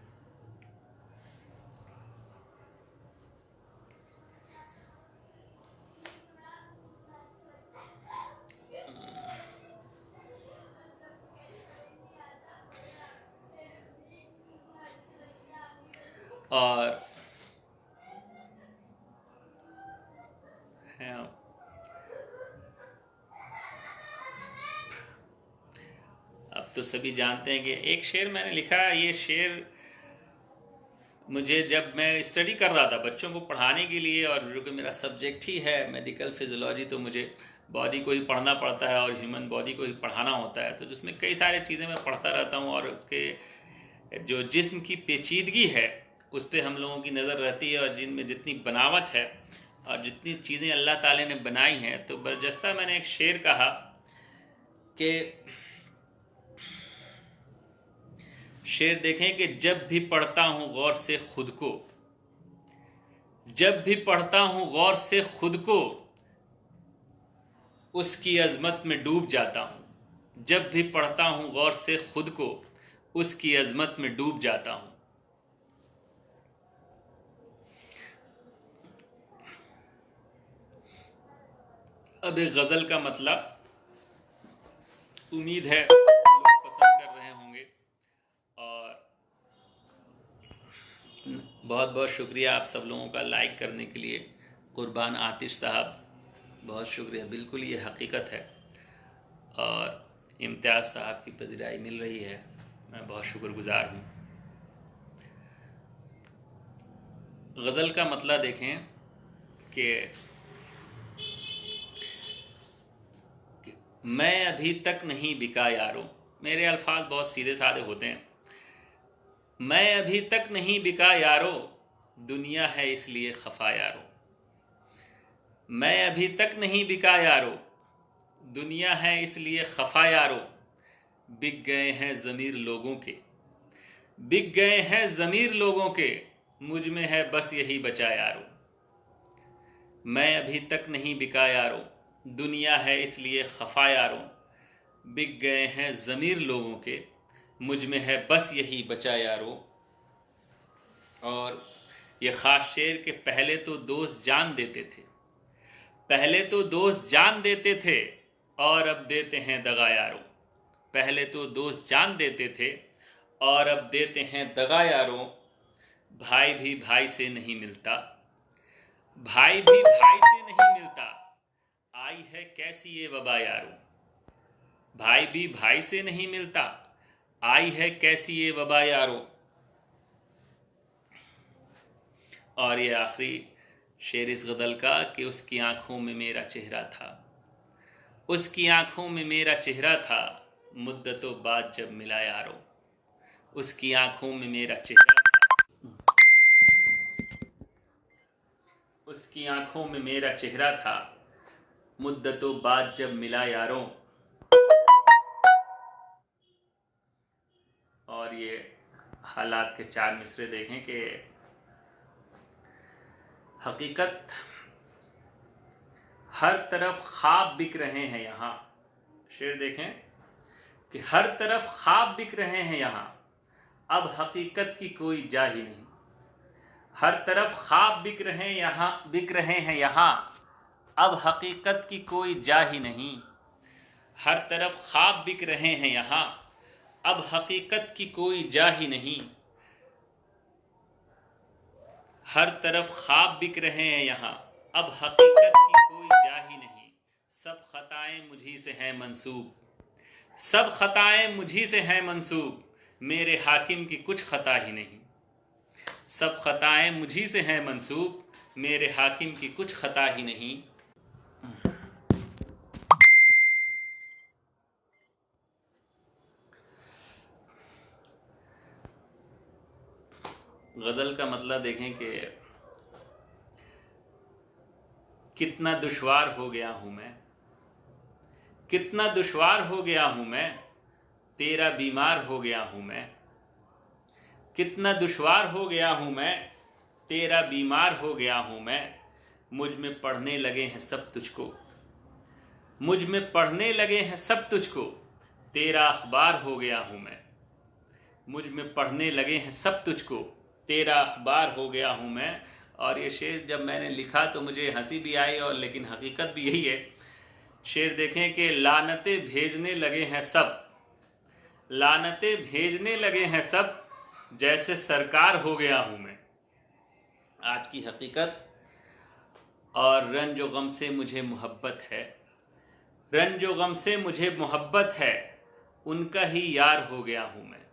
और अब तो सभी जानते हैं कि एक शेर मैंने लिखा, ये शेर मुझे जब मैं स्टडी कर रहा था बच्चों को पढ़ाने के लिए, और जो कि मेरा सब्जेक्ट ही है मेडिकल फिजियोलॉजी, तो मुझे बॉडी को ही पढ़ना पड़ता है और ह्यूमन बॉडी को ही पढ़ाना होता है, तो जिसमें कई सारी चीज़ें मैं पढ़ता रहता हूँ। और उसके जो जिस्म की पेचीदगी है उस पर हम लोगों की नज़र रहती है, और जिनमें जितनी बनावट है और जितनी चीज़ें अल्लाह ताला ने बनाई हैं। तो बरजस्ता मैंने एक शेर कहा कि शेर देखें कि जब भी पढ़ता हूँ गौर से खुद को, जब भी पढ़ता हूँ गौर से खुद को, उसकी अजमत में डूब जाता हूँ। जब भी पढ़ता हूँ गौर से खुद को, उसकी अजमत में डूब जाता हूँ। अब एक गज़ल का मतलब उम्मीद है लोग पसंद कर रहे होंगे, और बहुत बहुत शुक्रिया आप सब लोगों का लाइक करने के लिए। कुर्बान आतिश साहब, बहुत शुक्रिया, बिल्कुल ये हकीकत है। और इम्तियाज़ साहब की पज़िराई मिल रही है। मैं बहुत शुक्रगुज़ार हूँ। गज़ल का मतला देखें कि मैं अभी तक नहीं बिका यारो। मेरे अल्फाज बहुत सीधे साधे होते हैं। मैं अभी तक नहीं बिका यारो, दुनिया है इसलिए खफा यारो। मैं अभी तक नहीं बिका यारो, दुनिया है इसलिए खफा यारो। बिक गए हैं ज़मीर लोगों के, बिक गए हैं ज़मीर लोगों के, मुझ में है बस यही बचा यारो। मैं अभी तक नहीं बिका यारो, दुनिया है इसलिए खफा यारो। बिक गए हैं ज़मीर लोगों के, मुझ में है बस यही बचा यारो। और ये ख़ास शेर के पहले तो दोस्त जान देते थे, पहले तो दोस्त जान देते थे और अब देते हैं दगा यारो। पहले तो दोस्त जान देते थे और अब देते हैं दगा यारो। भाई भी भाई से नहीं मिलता, भाई भी भाई से नहीं मिलता, आई है कैसी ये वबा यारो। भाई भी भाई से नहीं मिलता, आई है कैसी ये वबा यारो। और ये आखिरी शेर इस गज़ल का कि उसकी आंखों में मेरा चेहरा था, उसकी आंखों में मेरा चेहरा था, मुद्दतों बाद जब मिला यारो। उसकी आंखों में मेरा चेहरा था, उसकी आंखों में मेरा चेहरा था, मुद्दतों बाद जब मिला यारों। और ये हालात के चार मिसरे देखें कि हकीकत हर तरफ ख्वाब बिक रहे हैं यहाँ। शेर देखें कि हर तरफ ख्वाब बिक रहे हैं यहाँ, अब हकीकत की कोई जा ही नहीं। हर तरफ ख्वाब बिक रहे हैं यहाँ, अब हकीकत की कोई जा ही नहीं। हर तरफ ख्वाब बिक रहे हैं यहाँ, अब हकीकत की कोई जा ही नहीं। हर तरफ ख्वाब बिक रहे हैं यहाँ, अब हकीकत की कोई जा ही नहीं। सब खताएं मुझी से हैं मंसूब, सब खताएं मुझी से हैं मंसूब, मेरे हाकिम की कुछ खता ही नहीं। सब खताएं मुझी से हैं मंसूब, मेरे हाकिम की कुछ खता ही नहीं। गज़ल का मतलब देखें कि कितना दुश्वार हो गया हूँ मैं, कितना दुश्वार हो गया हूँ मैं, तेरा बीमार हो गया हूँ मैं। कितना दुश्वार हो गया हूँ मैं, तेरा बीमार हो गया हूँ मैं। मुझ में पढ़ने लगे हैं सब तुझको, मुझ में पढ़ने लगे हैं सब तुझको, तेरा अखबार हो गया हूँ मैं। मुझ में पढ़ने लगे हैं सब तुझको, तेरा अखबार हो गया हूँ मैं। और ये शेर जब मैंने लिखा तो मुझे हंसी भी आई, और लेकिन हकीकत भी यही है। शेर देखें कि लानतें भेजने लगे हैं सब, लानतें भेजने लगे हैं सब, जैसे सरकार हो गया हूँ मैं। आज की हकीकत। और रंजो गम से मुझे मोहब्बत है, रंजो गम से मुझे मोहब्बत है, उनका ही यार हो गया हूँ मैं।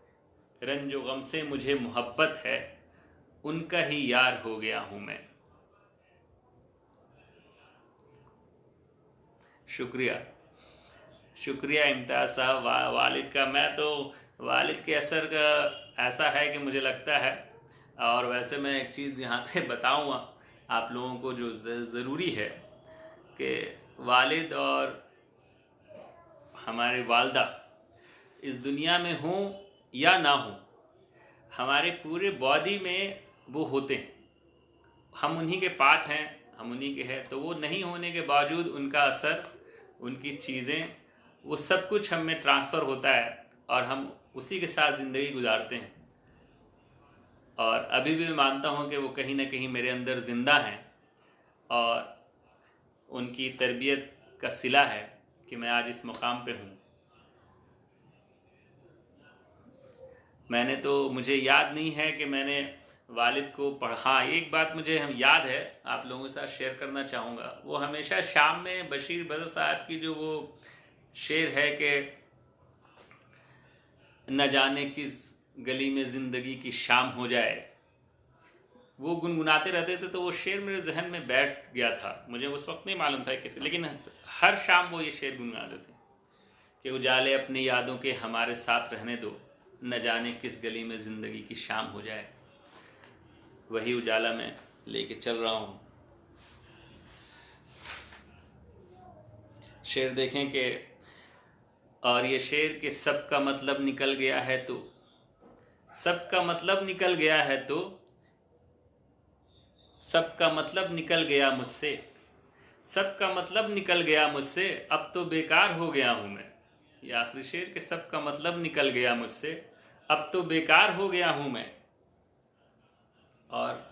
रंजो गम से मुझे मोहब्बत है, उनका ही यार हो गया हूँ मैं। शुक्रिया, शुक्रिया इम्तियाज़ साहब, वालिद का। मैं तो वालिद के असर का ऐसा है कि मुझे लगता है। और वैसे मैं एक चीज़ यहाँ पे बताऊँगा आप लोगों को जो ज़रूरी है कि वालिद और हमारे वालदा इस दुनिया में हों या ना हों, हमारे पूरे बॉडी में वो होते हैं। हम उन्हीं के पार्ट हैं, हम उन्हीं के हैं। तो वो नहीं होने के बावजूद उनका असर, उनकी चीज़ें, वो सब कुछ हम में ट्रांसफ़र होता है और हम उसी के साथ ज़िंदगी गुजारते हैं। और अभी भी मैं मानता हूँ कि वो कहीं ना कहीं मेरे अंदर ज़िंदा हैं, और उनकी तरबियत का सिला है कि मैं आज इस मुकाम पे हूँ। मैंने तो, मुझे याद नहीं है कि मैंने वालिद को पढ़ा। एक बात मुझे हम याद है, आप लोगों के साथ शेयर करना चाहूँगा। वो हमेशा शाम में बशीर बदर साहब की जो वो शेर है कि न जाने किस गली में ज़िंदगी की शाम हो जाए। वो गुनगुनाते रहते थे तो वो शेर मेरे जहन में बैठ गया था। मुझे उस वक्त नहीं मालूम था कैसे, लेकिन हर शाम वो ये शेर गुनगुनाते थे कि उजाले अपनी यादों के हमारे साथ रहने दो, न जाने किस गली में ज़िंदगी की शाम हो जाए। वही उजाला मैं लेके चल रहा हूँ। शेर देखें कि और ये शेर के सबका मतलब निकल गया है तो, सबका मतलब निकल गया है तो, सबका मतलब निकल गया मुझसे, सबका मतलब निकल गया मुझसे, अब तो बेकार हो गया हूँ मैं। ये आखिरी शेर के सबका मतलब निकल गया मुझसे, अब तो बेकार हो गया हूँ मैं। और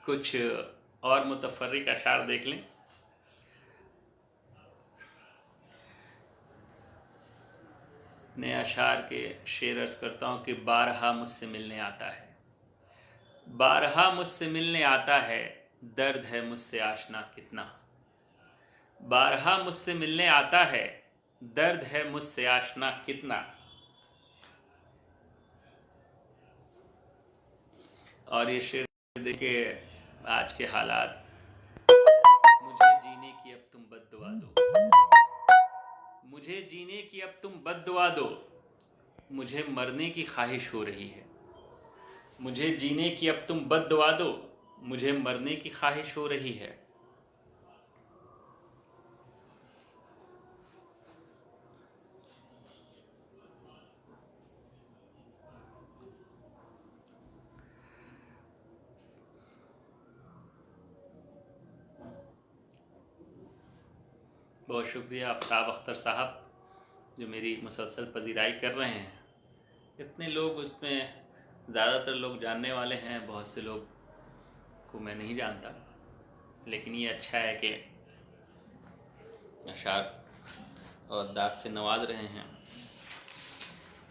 कुछ और मुतफर्रिक अशार देख लें। नए अशार के शेर अर्ज करता हूँ कि बारहा मुझसे मिलने आता है, बारहा मुझसे मिलने आता है, दर्द है मुझसे आशना कितना। बारहा मुझसे मिलने आता है, दर्द है मुझसे आशना कितना। और ये शेर देखिए आज के हालात, मुझे जीने की अब तुम बद्दुआ दो, मुझे जीने की अब तुम बद्दुआ दो, मुझे मरने की ख्वाहिश हो रही है। मुझे जीने की अब तुम बद्दुआ दो, मुझे मरने की ख्वाहिश हो रही है। बहुत शुक्रिया आफ्ताब अख्तर साहब जो मेरी मुसलसल पजीराई कर रहे हैं। इतने लोग उसमें, ज़्यादातर लोग जानने वाले हैं, बहुत से लोग को मैं नहीं जानता, लेकिन ये अच्छा है कि अशार और दास से नवाज रहे हैं।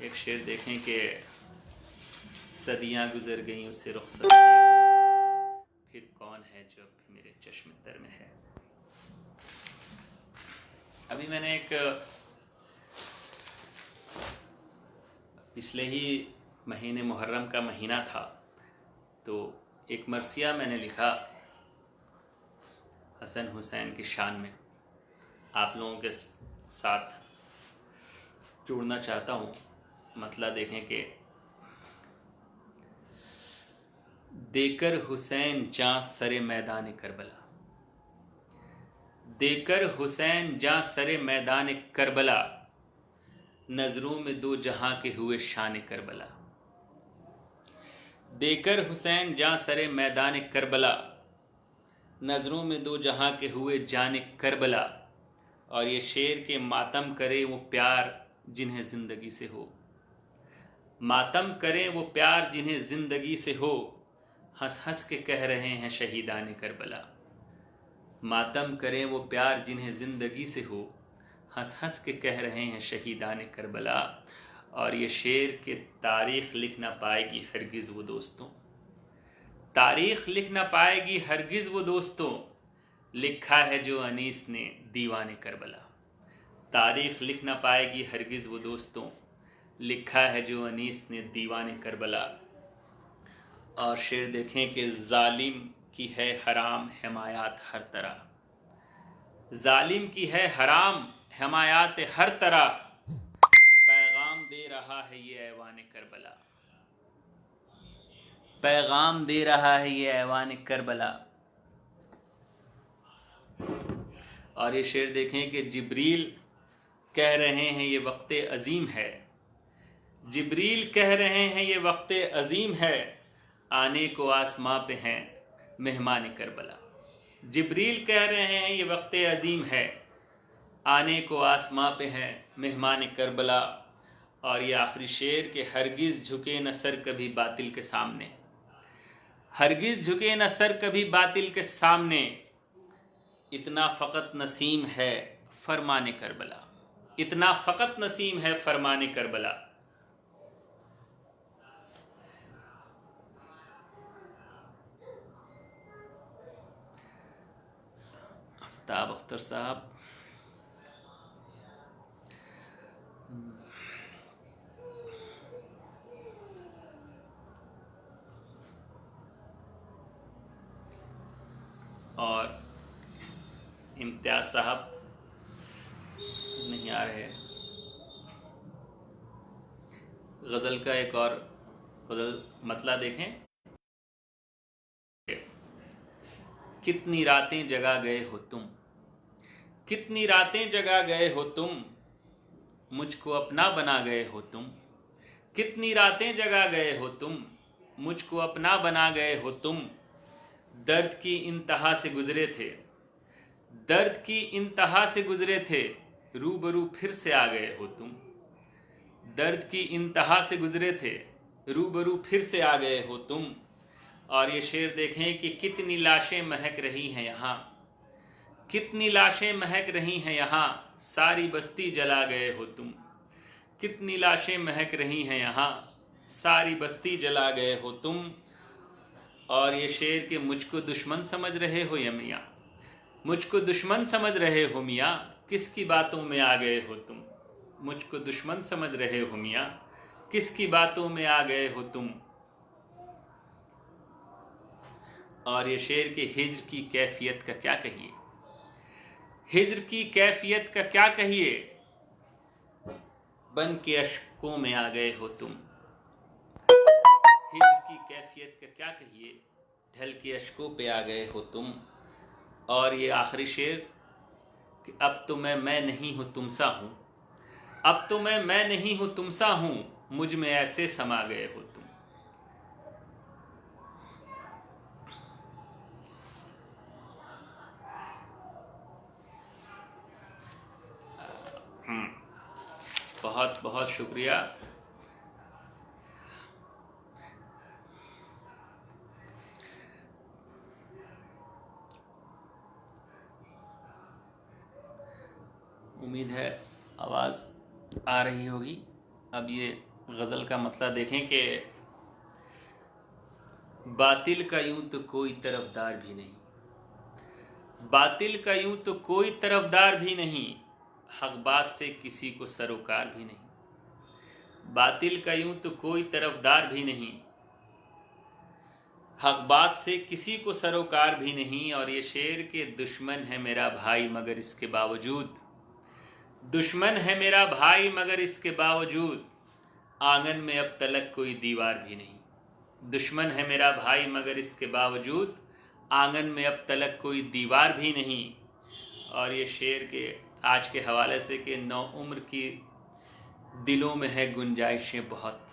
एक शेर देखें कि सदियां गुजर गईं उसे रुखसत किए हुए, फिर कौन है जो अब मेरे चश्मे तर में है। अभी मैंने एक पिछले ही महीने मुहर्रम का महीना था तो एक मरसिया मैंने लिखा हसन हुसैन की शान में, आप लोगों के साथ जोड़ना चाहता हूँ। मतलब देखें कि देकर हुसैन जां सरे मैदान करबला, देकर हुसैन जां सरे मैदान करबला, नजरों में दो जहां के हुए शान करबला। देकर हुसैन जां सरे मैदान करबला, नजरों में दो जहां के हुए जान करबला। और ये शेर के मातम करे वो प्यार जिन्हें जिंदगी से हो, मातम करें वो प्यार जिन्हें जिंदगी से हो, हंस हंस के कह रहे हैं शहीदान करबला। मातम करें वो प्यार जिन्हें जिंदगी से हो, हंस हंस के कह रहे हैं शहीदान करबला। और ये शेर के तारीख़ लिख ना पाएगी हरगिज़ वो दोस्तों, तारीख़ लिख ना पाएगी हरगिज़ वो दोस्तों, लिखा है जो अनीस ने दीवान करबला। तारीख़ लिख ना पाएगी हरगिज़ वो दोस्तों, लिखा है जो अनीस ने दीवान करबला। और शेर देखें कि जालिम की है हराम हमायात हर तरह, जालिम की है हराम हमायात हर तरह, पैगाम दे रहा है ये ऐवान करबला, पैगाम दे रहा है ये ऐवान करबला। और ये शेर देखें कि जिब्रील कह रहे हैं ये वक्त अजीम है, जिब्रील कह रहे हैं ये वक्त अजीम है, आने को आसमां पे हैं मेहमान करबला। जिब्रील कह रहे हैं ये वक्त अजीम है, आने को आसमां पे हैं मेहमान करबला। और ये आखिरी शेर के हरगिज़ झुके न सर कभी बातिल के सामने, हरगिज़ झुके न सर कभी बातिल के सामने, इतना फ़कत नसीम है फरमाने करबला, इतना फ़कत नसीम है फरमाने करबला। आफ्ताब अख्तर साहब और इम्तियाज साहब नहीं आ रहे। गज़ल का एक और गज़ल मतला देखें। कितनी रातें जगा गए हो तुम, कितनी रातें जगा गए हो तुम, मुझको अपना बना गए हो तुम। कितनी रातें जगा गए हो तुम, मुझको अपना बना गए हो तुम। दर्द की इंतहा से गुजरे थे, दर्द की इंतहा से गुजरे थे, रूबरू फिर से आ गए हो तुम। दर्द की इंतहा से गुजरे थे, रूबरू फिर से आ गए हो तुम। और ये शेर देखें कि कितनी लाशें महक रही हैं यहाँ, कितनी लाशें महक रही हैं यहाँ, सारी बस्ती जला गए हो तुम। कितनी लाशें महक रही हैं यहाँ, सारी बस्ती जला गए हो तुम। और ये शेर कि मुझको दुश्मन समझ रहे हो या मियाँ, मुझको दुश्मन समझ रहे हो मियाँ, किसकी बातों में आ गए हो तुम। मुझको दुश्मन समझ रहे हो मियाँ, किसकी बातों में आ गए हो तुम। और ये शेर कि हिज्र की कैफियत का क्या कहिए, हिज्र की कैफियत का क्या कहिए, बन के अश्कों में आ गए हो तुम। हिज्र की कैफियत का क्या कहिए, ढल के अश्कों पे आ गए हो तुम। और ये आखिरी शेर कि अब तो मैं नहीं हूँ तुम सा हूँ, अब तो मैं नहीं हूँ तुम सा हूँ, मुझ में ऐसे समा गए हो तुम। बहुत बहुत शुक्रिया। उम्मीद है आवाज़ आ रही होगी। अब ये गज़ल का मतलब देखें कि बातिल का यूं तो कोई तरफदार भी नहीं, बातिल का यूं तो कोई तरफदार भी नहीं, हक बात से किसी को सरोकार भी नहीं। बातिल का यूं तो कोई तरफदार भी नहीं, हक बात से किसी को सरोकार भी नहीं। और ये शेर के दुश्मन है मेरा भाई मगर इसके बावजूद, दुश्मन है मेरा भाई मगर इसके बावजूद, आंगन में अब तलक कोई दीवार भी नहीं। दुश्मन है मेरा भाई मगर इसके बावजूद, आंगन में अब तलक कोई दीवार भी नहीं। और ये शेर के आज के हवाले से कि नौ उम्र की दिलों में है गुंजाइशें बहुत,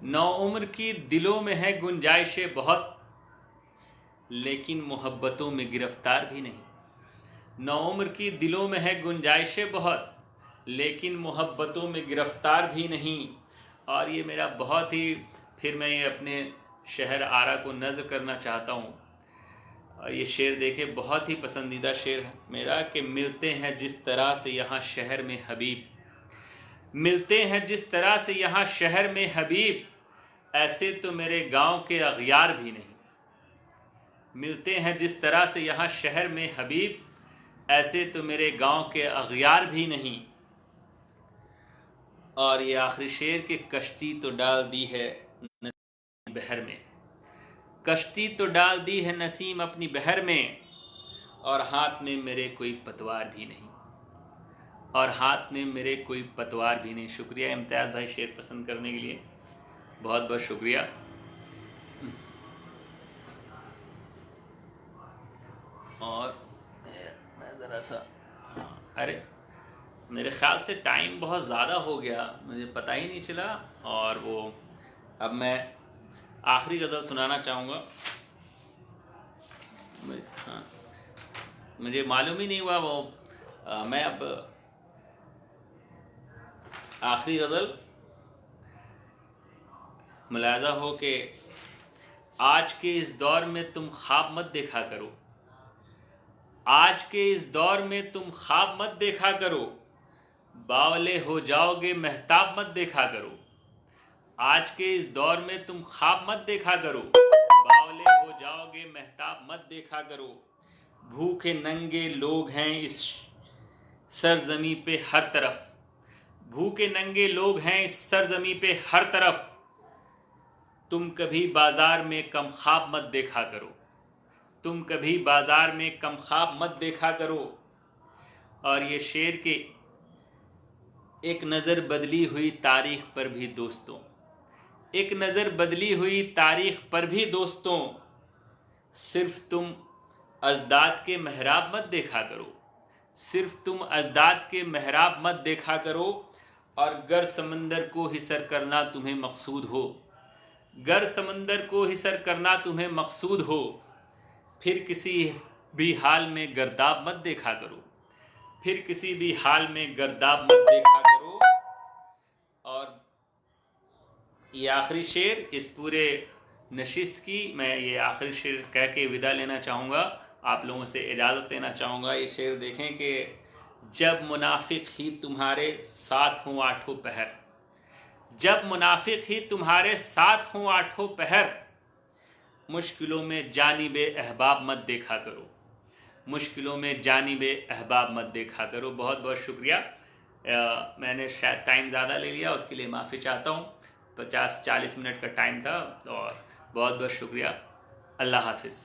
नौ उम्र की दिलों में है गुंजाइशें बहुत, लेकिन मोहब्बतों में गिरफ्तार भी नहीं। नौ उम्र की दिलों में है गुंजाइशें बहुत, लेकिन मोहब्बतों में गिरफ्तार भी नहीं। और ये मेरा बहुत ही, फिर मैं ये अपने शहर आरा को नज़र करना चाहता हूँ। और ये शेर देखे, बहुत ही पसंदीदा शेर है मेरा कि मिलते हैं जिस तरह से यहाँ शहर में हबीब, मिलते हैं जिस तरह से यहाँ शहर में हबीब, ऐसे तो मेरे गांव के अगयार भी नहीं। मिलते हैं जिस तरह से यहाँ शहर में हबीब, ऐसे तो मेरे गांव के अगयार भी नहीं। और ये आखिरी शेर कि कश्ती तो डाल दी है बहर में, कश्ती तो डाल दी है नसीम अपनी बहर में, और हाथ में मेरे कोई पतवार भी नहीं, और हाथ में मेरे कोई पतवार भी नहीं। शुक्रिया इम्तियाज़ भाई शेर पसंद करने के लिए, बहुत बहुत शुक्रिया। और मैं ज़रा सा, अरे मेरे ख्याल से टाइम बहुत ज़्यादा हो गया, मुझे पता ही नहीं चला। और वो अब मैं आखिरी गज़ल सुनाना चाहूँगा। हाँ, मुझे मालूम ही नहीं हुआ वो मैं अब आखिरी गज़ल मुलाज़ा हो कि आज के इस दौर में तुम ख्वाब मत देखा करो, आज के इस दौर में तुम ख्वाब मत देखा करो, बावले हो जाओगे महताब मत देखा करो। आज के इस दौर में तुम ख्वाब मत देखा करो, बावले हो जाओगे महताब मत देखा करो। भूखे नंगे लोग हैं इस सरजमी पे हर तरफ, भूखे नंगे लोग हैं इस सरजमी पे हर तरफ, तुम कभी बाजार में कम ख्वाब मत देखा करो, तुम कभी बाजार में कम ख्वाब मत देखा करो। और ये शेर के एक नज़र बदली हुई तारीख पर भी दोस्तों, एक नज़र बदली हुई तारीख पर भी दोस्तों, सिर्फ तुम अजदाद के महराब मत देखा करो, सिर्फ तुम अजदाद के महराब मत देखा करो। और गर समंदर को ही सर करना तुम्हें मकसूद हो, गर समंदर को ही सर करना तुम्हें मकसूद हो, फिर किसी भी हाल में गर्दाब मत देखा करो, फिर किसी भी हाल में गर्दाब मत देखा करो। और ये आखिरी शेर इस पूरे नशिस्त की, मैं ये आखिरी शेर कह के विदा लेना चाहूँगा, आप लोगों से इजाज़त लेना चाहूँगा। ये शेर देखें कि जब मुनाफिक ही तुम्हारे साथ हों आठों पहर, जब मुनाफिक ही तुम्हारे साथ हों आठों पहर, मुश्किलों में जानिबे अहबाब मत देखा करो, मुश्किलों में जानिबे अहबाब मत देखा करो। बहुत बहुत शुक्रिया। मैंने शायद टाइम ज़्यादा ले लिया, उसके लिए माफ़ी चाहता हूँ। 50-40 मिनट का टाइम था, और बहुत बहुत शुक्रिया। अल्लाह हाफिज़।